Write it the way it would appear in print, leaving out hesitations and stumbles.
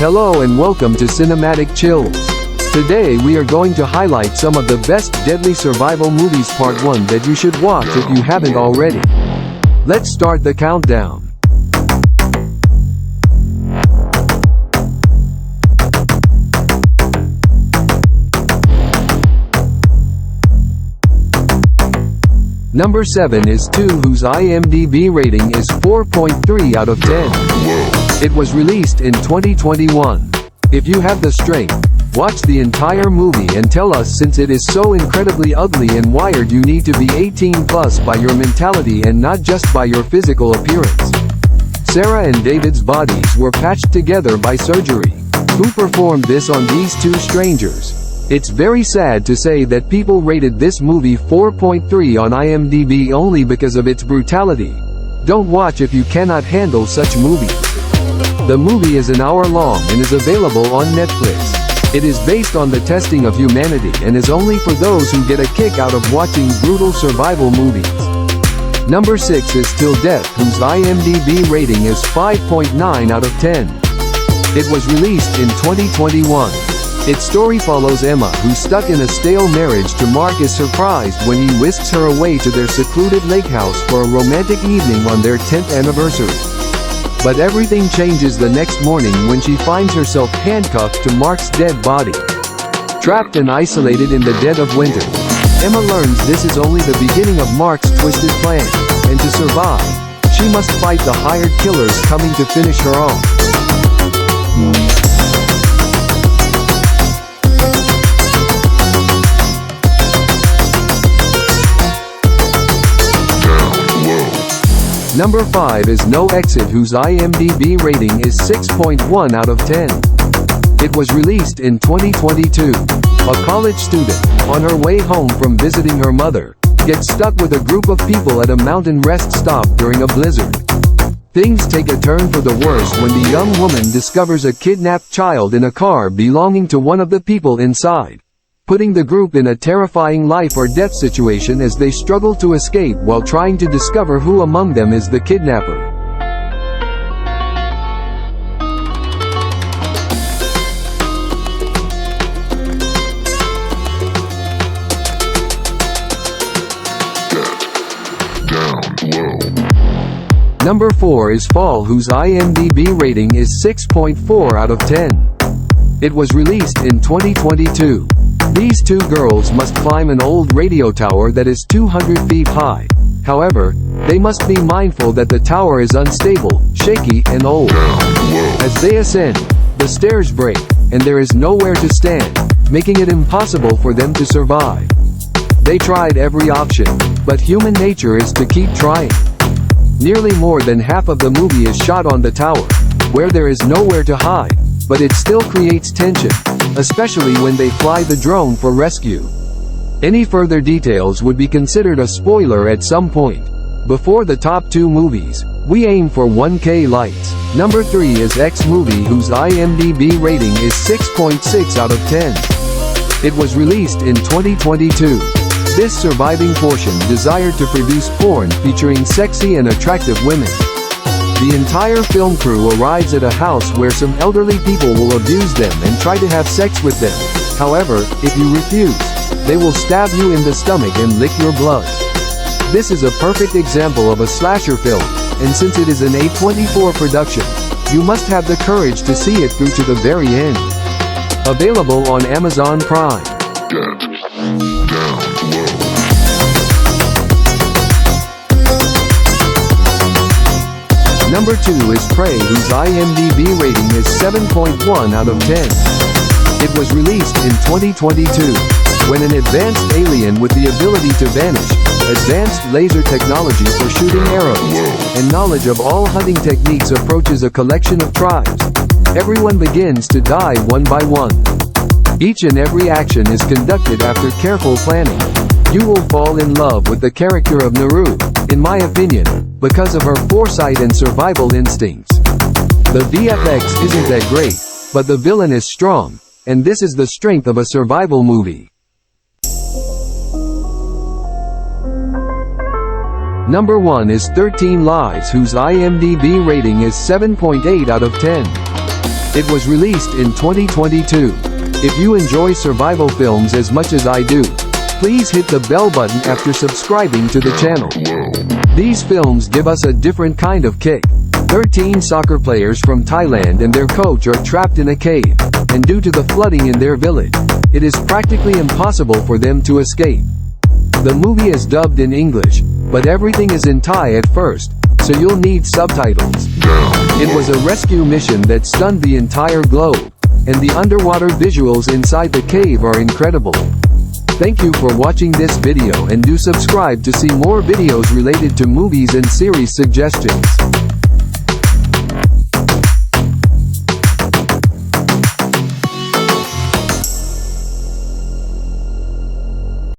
Hello and welcome to Cinematic Chills. Today we are going to highlight some of the best deadly survival movies part 1 that you should watch if you haven't already. Let's start the countdown. Number 7 is 2, whose IMDb rating is 4.3 out of 10. It was released in 2021. If you have the strength, watch the entire movie and tell us, since it is so incredibly ugly and wired. You need to be 18 plus by your mentality and not just by your physical appearance. Sarah and David's bodies were patched together by surgery. Who performed this on these two strangers? It's very sad to say that people rated this movie 4.3 on IMDb only because of its brutality. Don't watch if you cannot handle such movies. The movie is an hour long and is available on Netflix. It is based on the testing of humanity and is only for those who get a kick out of watching brutal survival movies. Number 6 is Till Death, whose IMDb rating is 5.9 out of 10. It was released in 2021. Its story follows Emma, who, stuck in a stale marriage to Mark, is surprised when he whisks her away to their secluded lake house for a romantic evening on their 10th anniversary. But everything changes the next morning when she finds herself handcuffed to Mark's dead body. Trapped and isolated in the dead of winter, Emma learns this is only the beginning of Mark's twisted plan, and to survive, she must fight the hired killers coming to finish her off. Number 5 is No Exit, whose IMDb rating is 6.1 out of 10. It was released in 2022. A college student, on her way home from visiting her mother, gets stuck with a group of people at a mountain rest stop during a blizzard. Things take a turn for the worse when the young woman discovers a kidnapped child in a car belonging to one of the people inside, putting the group in a terrifying life or death situation as they struggle to escape while trying to discover who among them is the kidnapper. Number 4 is Fall, whose IMDb rating is 6.4 out of 10. It was released in 2022. These two girls must climb an old radio tower that is 200 feet high. However, they must be mindful that the tower is unstable, shaky, and old. As they ascend, the stairs break, and there is nowhere to stand, making it impossible for them to survive. They tried every option, but human nature is to keep trying. Nearly more than half of the movie is shot on the tower, where there is nowhere to hide, but it still creates tension, especially when they fly the drone for rescue. Any further details would be considered a spoiler at some point. Before the top 2 movies, we aim for 1K likes. Number 3 is X Movie, whose IMDb rating is 6.6 out of 10. It was released in 2022. This surviving portion desired to produce porn featuring sexy and attractive women. The entire film crew arrives at a house where some elderly people will abuse them and try to have sex with them. However, if you refuse, they will stab you in the stomach and lick your blood. This is a perfect example of a slasher film, and since it is an A24 production, you must have the courage to see it through to the very end. Available on Amazon Prime. Number 2 is Prey, whose IMDb rating is 7.1 out of 10. It was released in 2022. When an advanced alien with the ability to vanish, advanced laser technology for shooting arrows, and knowledge of all hunting techniques approaches a collection of tribes, everyone begins to die one by one. Each and every action is conducted after careful planning. You will fall in love with the character of Naru, in my opinion, because of her foresight and survival instincts. The VFX isn't that great, but the villain is strong, and this is the strength of a survival movie. Number 1 is 13 Lives, whose IMDb rating is 7.8 out of 10. It was released in 2022. If you enjoy survival films as much as I do, please hit the bell button after subscribing to the channel. These films give us a different kind of kick. 13 soccer players from Thailand and their coach are trapped in a cave, and due to the flooding in their village, it is practically impossible for them to escape. The movie is dubbed in English, but everything is in Thai at first, so you'll need subtitles. It was a rescue mission that stunned the entire globe, and the underwater visuals inside the cave are incredible. Thank you for watching this video and do subscribe to see more videos related to movies and series suggestions.